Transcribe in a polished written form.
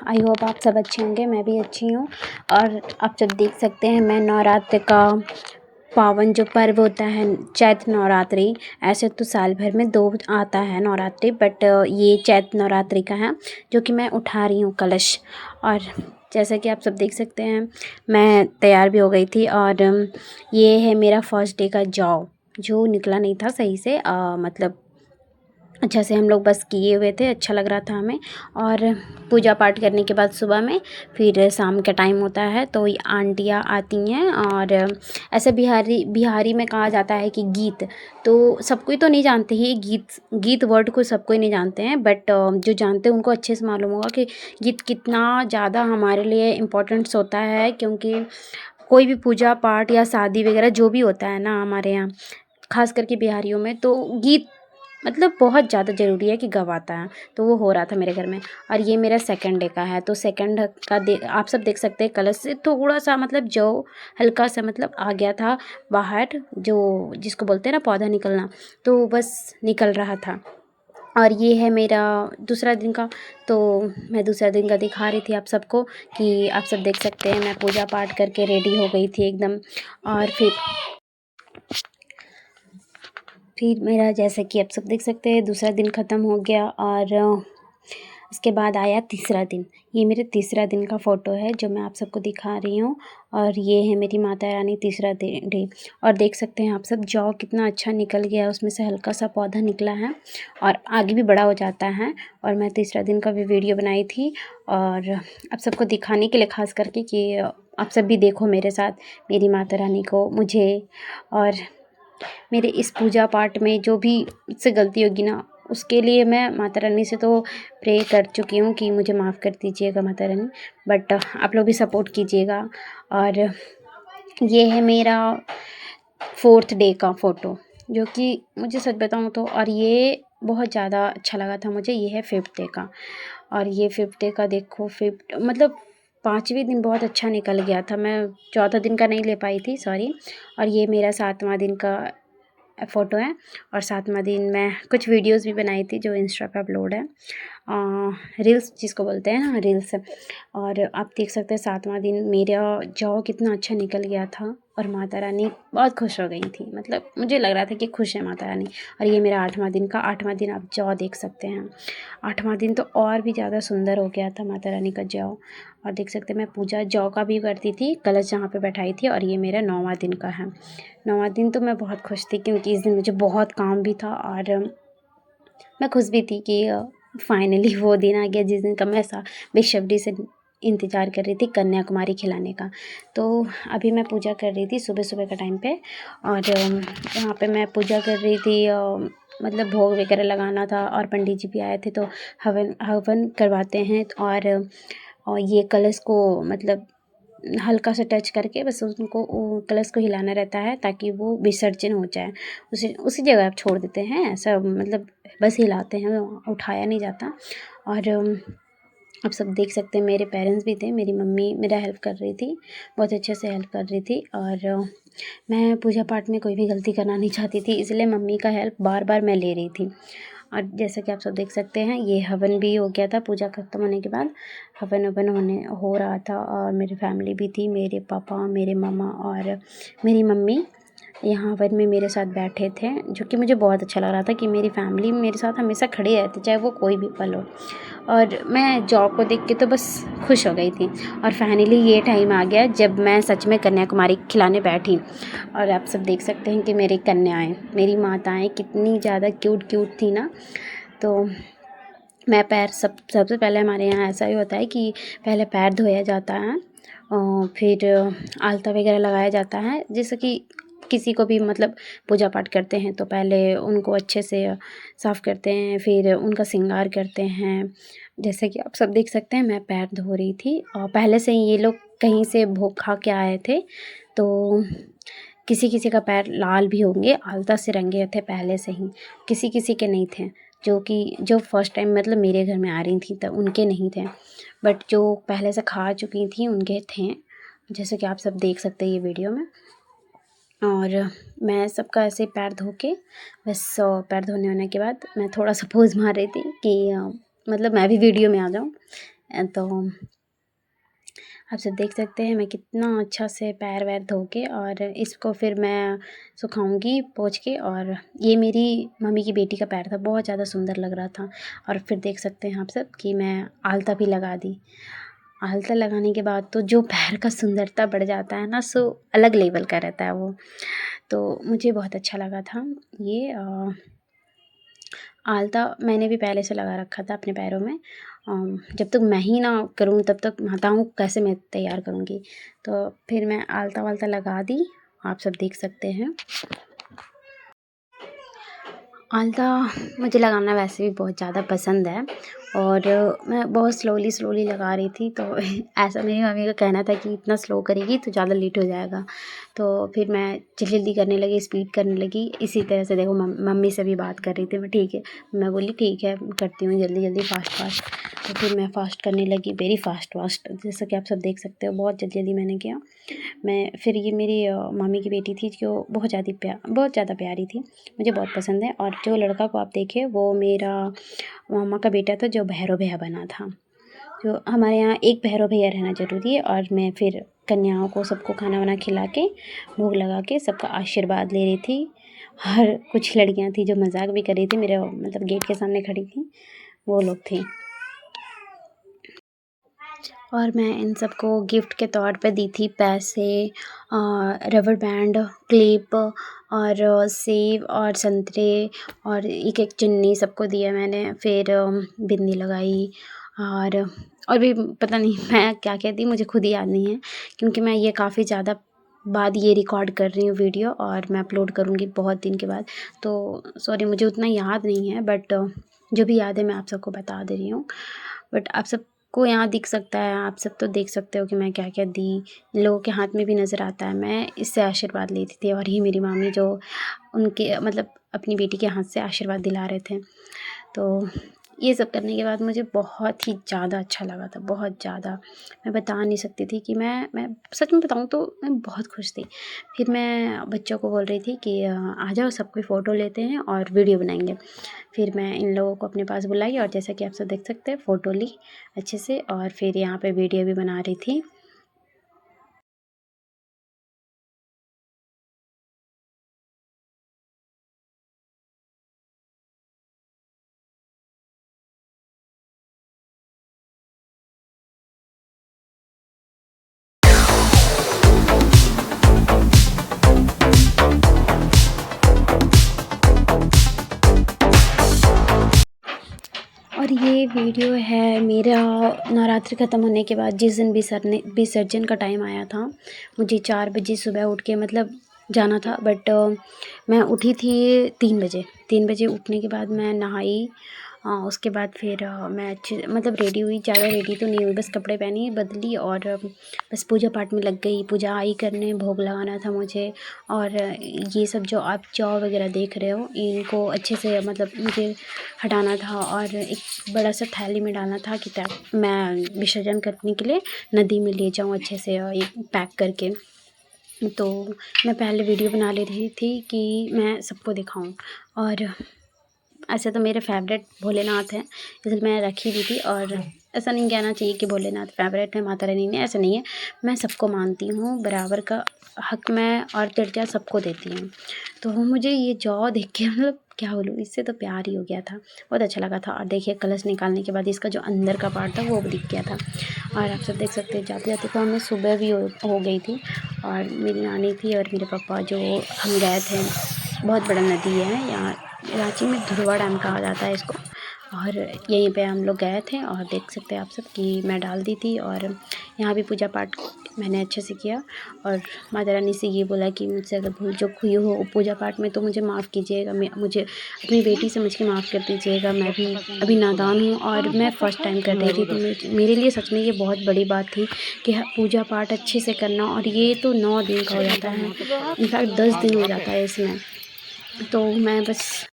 I hope आप सब अच्छे होंगे। मैं भी अच्छी हूँ। और आप सब देख सकते हैं मैं नवरात्र का पावन जो पर्व होता है चैत्र नवरात्रि, ऐसे तो साल भर में 2 आता है नवरात्रि, बट ये चैत्र नवरात्रि का है जो कि मैं उठा रही हूँ कलश। और जैसा कि आप सब देख सकते हैं मैं तैयार भी हो गई थी। और ये है मेरा फर्स्ट डे का जॉब जो निकला नहीं था सही से, मतलब अच्छा से हम लोग बस किए हुए थे, अच्छा लग रहा था हमें। और पूजा पाठ करने के बाद सुबह में फिर शाम का टाइम होता है तो ये आंटियाँ आती हैं। और ऐसे बिहारी में कहा जाता है कि गीत, तो सब कोई तो नहीं जानते ही गीत वर्ड को सब कोई नहीं जानते हैं, बट जो जानते हैं उनको अच्छे से मालूम होगा कि गीत कितना ज़्यादा हमारे लिए इम्पोर्टेंट्स होता है। क्योंकि कोई भी पूजा पाठ या शादी वगैरह जो भी होता है ना हमारे यहाँ, खास करके बिहारियों में, तो गीत मतलब बहुत ज़्यादा ज़रूरी है कि गवाता है। तो वो हो रहा था मेरे घर में। और ये मेरा सेकंड डे का है, तो सेकंड का आप सब देख सकते हैं कलश से थोड़ा सा मतलब जो हल्का सा मतलब आ गया था बाहर, जो जिसको बोलते हैं ना पौधा निकलना, तो बस निकल रहा था। और ये है मेरा दूसरा दिन का। तो मैं दूसरा दिन का दिखा रही थी आप सबको कि आप सब देख सकते हैं मैं पूजा पाठ करके रेडी हो गई थी एकदम। और फिर मेरा जैसा कि आप सब देख सकते हैं दूसरा दिन ख़त्म हो गया। और उसके बाद आया तीसरा दिन। ये मेरे तीसरा दिन का फ़ोटो है जो मैं आप सबको दिखा रही हूँ। और ये है मेरी माता रानी तीसरा डे। और देख सकते हैं आप सब जौ कितना अच्छा निकल गया, उसमें से हल्का सा पौधा निकला है और आगे भी बड़ा हो जाता है। और मैं तीसरा दिन का भी वीडियो बनाई थी और आप सबको दिखाने के लिए ख़ास करके कि आप सब भी देखो मेरे साथ मेरी माता रानी को, मुझे। और मेरे इस पूजा पाठ में जो भी मुझसे गलती होगी ना, उसके लिए मैं माता रानी से तो प्रे कर चुकी हूँ कि मुझे माफ़ कर दीजिएगा माता रानी, बट आप लोग भी सपोर्ट कीजिएगा। और ये है मेरा फोर्थ डे का फ़ोटो जो कि मुझे सच बताऊँ तो, और ये बहुत ज़्यादा अच्छा लगा था मुझे। ये है फिफ्थ डे का। और ये फिफ्थ डे का देखो, फिफ्थ मतलब 5वें दिन बहुत अच्छा निकल गया था। मैं चौथा दिन का नहीं ले पाई थी, सॉरी। और ये मेरा 7वां दिन का फ़ोटो है। और 7वां दिन मैं कुछ वीडियोस भी बनाई थी जो इंस्टा पे अपलोड है, रील्स जिसको बोलते हैं ना, रील्स। और आप देख सकते हैं 7वां दिन मेरा जौ कितना अच्छा निकल गया था और माता रानी बहुत खुश हो गई थी, मतलब मुझे लग रहा था कि खुश है माता रानी। और ये मेरा 8वां दिन का 8वां दिन आप जौ देख सकते हैं। 8वां दिन तो और भी ज़्यादा सुंदर हो गया था माता रानी का जौ। और देख सकते हैं मैं पूजा जौ का भी करती थी, कलश जहाँ पे बैठाई थी। और ये मेरा 9वां दिन का है। 9वां दिन तो मैं बहुत खुश थी क्योंकि इस दिन मुझे बहुत काम भी था और मैं खुश भी थी कि फाइनली वो दिन आ गया जिस दिन का मैं बेसब्री से इंतज़ार कर रही थी कन्याकुमारी खिलाने का। तो अभी मैं पूजा कर रही थी सुबह सुबह का टाइम पे। और यहाँ पे मैं पूजा कर रही थी, मतलब भोग वगैरह लगाना था और पंडित जी भी आए थे तो हवन हवन करवाते हैं। और ये कलश को मतलब हल्का सा टच करके बस उनको कलश को हिलाना रहता है ताकि वो विसर्जन हो जाए। उसी जगह आप छोड़ देते हैं, ऐसा मतलब बस हिलाते हैं, उठाया नहीं जाता। और आप सब देख सकते हैं मेरे पेरेंट्स भी थे, मेरी मम्मी मेरा हेल्प कर रही थी, बहुत अच्छे से हेल्प कर रही थी। और मैं पूजा पाठ में कोई भी गलती करना नहीं चाहती थी, इसलिए मम्मी का हेल्प बार बार मैं ले रही थी। और जैसा कि आप सब देख सकते हैं ये हवन भी हो गया था पूजा खत्म होने के बाद। हवन ववन हो रहा था और मेरी फैमिली भी थी, मेरे पापा, मेरे मामा और मेरी मम्मी यहाँ हवन में मेरे साथ बैठे थे, जो कि मुझे बहुत अच्छा लग रहा था कि मेरी फैमिली मेरे साथ हमेशा खड़ी रहती, चाहे वो कोई भी पल हो। और मैं जॉब को देख के तो बस खुश हो गई थी। और फाइनली ये टाइम आ गया जब मैं सच में कन्याकुमारी खिलाने बैठी। और आप सब देख सकते हैं कि मेरी कन्याएँ, मेरी माताएँ कितनी ज़्यादा क्यूट क्यूट थी ना। तो मैं पैर सबसे पहले हमारे यहाँ ऐसा ही होता है कि पहले पैर धोया जाता है और फिर आलता वगैरह लगाया जाता है। जैसे कि किसी को भी मतलब पूजा पाठ करते हैं तो पहले उनको अच्छे से साफ़ करते हैं, फिर उनका श्रृंगार करते हैं। जैसे कि आप सब देख सकते हैं मैं पैर धो रही थी और पहले से ही ये लोग कहीं से भोग खा के आए थे, तो किसी किसी का पैर लाल भी होंगे, आलता से रंगे थे पहले से ही, किसी किसी के नहीं थे। जो फर्स्ट टाइम मतलब मेरे घर में आ रही थी तब उनके नहीं थे, बट जो पहले से खा चुकी थी उनके थे, जैसे कि आप सब देख सकते हैं ये वीडियो में। और मैं सबका ऐसे पैर धो के बस पैर धोने होने के बाद मैं थोड़ा सा पोज़ मार रही थी कि मतलब मैं भी वीडियो में आ जाऊँ। तो आप सब देख सकते हैं मैं कितना अच्छा से पैर वैर धो के और इसको फिर मैं सुखाऊंगी पोंछ के। और ये मेरी मम्मी की बेटी का पैर था, बहुत ज़्यादा सुंदर लग रहा था। और फिर देख सकते हैं आप सब कि मैं आलता भी लगा दी। आलता लगाने के बाद तो जो पैर का सुंदरता बढ़ जाता है ना, सो अलग लेवल का रहता है वो। तो मुझे बहुत अच्छा लगा था ये आलता मैंने भी पहले से लगा रखा था अपने पैरों में। जब तक मैं ही ना करूँ तब तक माताओं को कैसे मैं तैयार करूँगी। तो फिर मैं आलता वालता लगा दी, आप सब देख सकते हैं। आलता मुझे लगाना वैसे भी बहुत ज़्यादा पसंद है और मैं बहुत स्लोली लगा रही थी। तो ऐसा मेरी मम्मी का कहना था कि इतना स्लो करेगी तो ज़्यादा लेट हो जाएगा। तो फिर मैं जल्दी करने लगी, स्पीड करने लगी। इसी तरह से देखो मम्मी से भी बात कर रही थी मैं, ठीक है, मैं बोली ठीक है करती हूँ जल्दी फास्ट। तो फिर मैं फ़ास्ट करने लगी, वेरी फास्ट जैसा कि आप सब देख सकते हो, बहुत जल्दी मैंने किया। मैं फिर ये मेरी मामी की बेटी थी जो बहुत ज़्यादा प्यारी थी, मुझे बहुत पसंद है। और जो लड़का को आप देखे वो मेरा मामा का बेटा था जो भैरव भैया बना था। जो हमारे यहाँ एक भैरव भैया रहना ज़रूरी है। और मैं फिर कन्याओं को सबको खाना वाना खिला के भोग लगा के सबका आशीर्वाद ले रही थी। और कुछ लड़कियाँ थी जो मजाक भी कर रही थी, मेरे मतलब गेट के सामने खड़ी थी, वो लोग थी। और मैं इन सबको गिफ्ट के तौर पे दी थी पैसे, रबर बैंड, क्लिप और सेब और संतरे और एक चुन्नी सबको दिया मैंने। फिर बिंदी लगाई और भी पता नहीं मैं क्या दी, मुझे खुद ही याद नहीं है क्योंकि मैं ये काफ़ी ज़्यादा बाद ये रिकॉर्ड कर रही हूँ वीडियो और मैं अपलोड करूँगी बहुत दिन के बाद। तो सॉरी मुझे उतना याद नहीं है, बट जो भी याद है मैं आप सबको बता दे रही हूँ। बट आप सबको यहाँ दिख सकता है, आप सब तो देख सकते हो कि मैं क्या दी। लोगों के हाथ में भी नज़र आता है, मैं इससे आशीर्वाद लेती थी। और ये मेरी मामी जो उनके मतलब अपनी बेटी के हाथ से आशीर्वाद दिला रहे थे। तो ये सब करने के बाद मुझे बहुत ही ज़्यादा अच्छा लगा था, बहुत ज़्यादा। मैं बता नहीं सकती थी कि मैं सच में बताऊँ तो मैं बहुत खुश थी। फिर मैं बच्चों को बोल रही थी कि आ जाओ सबकी फ़ोटो लेते हैं और वीडियो बनाएंगे। फिर मैं इन लोगों को अपने पास बुलाई और जैसा कि आप सब देख सकते हैं फ़ोटो ली अच्छे से और फिर यहाँ पे वीडियो भी बना रही थी। और ये वीडियो है मेरा नवरात्रि ख़त्म होने के बाद जिस दिन विसर्जन का टाइम आया था। मुझे 4 बजे सुबह उठ के मतलब जाना था, बट मैं उठी थी 3 बजे उठने के बाद मैं नहाई। उसके बाद फिर मैं अच्छे मतलब रेडी हुई, ज़्यादा रेडी तो नहीं हुई, बस कपड़े पहनी बदली और बस पूजा पाठ में लग गई। पूजा आई करने, भोग लगाना था मुझे। और ये सब जो आप जौ वगैरह देख रहे हो इनको अच्छे से मतलब मुझे हटाना था और एक बड़ा सा थैली में डालना था कि मैं विसर्जन करने के लिए नदी में ले जाऊँ अच्छे से और एक पैक करके। तो मैं पहले वीडियो बना ले रही थी कि मैं सबको दिखाऊं। और ऐसे तो मेरे फेवरेट भोलेनाथ हैं, इसलिए मैं रखी भी थी। और ऐसा नहीं कहना चाहिए कि भोलेनाथ फेवरेट है, माता रानी ने, ऐसा नहीं है। मैं सबको मानती हूँ, बराबर का हक मैं और दर्जा सबको देती हूँ। तो मुझे ये जौ देख के मतलब क्या बोलूँ, इससे तो प्यार ही हो गया था, बहुत अच्छा लगा था। और देखिए कलश निकालने के बाद इसका जो अंदर का पार्ट था वो भी दिख गया था। और आप सब देख सकते हैं जाते जाते तो हमें सुबह भी हो गई थी। और मेरी नानी थी और मेरे पापा जो हम गए थे, बहुत बड़ा नदी है यहाँ रांची में, धुरवा डैम कहा जाता है इसको। और यहीं पे हम लोग गए थे और देख सकते हैं आप सब कि मैं डाल दी थी। और यहाँ भी पूजा पाठ मैंने अच्छे से किया और माता रानी से ये बोला कि मुझसे अगर भूल चूक हुई हो पूजा पाठ में तो मुझे माफ़ कीजिएगा, मुझे अपनी बेटी समझ के माफ़ कर दीजिएगा। मैं भी अभी नादान हूँ और मैं फ़र्स्ट टाइम कर रही थी, तो मेरे लिए सच में ये बहुत बड़ी बात थी कि पूजा पाठ अच्छे से करना। और ये तो 9 दिन का हो जाता है, इनफैक्ट 10 दिन हो जाता है इसमें। तो मैं बस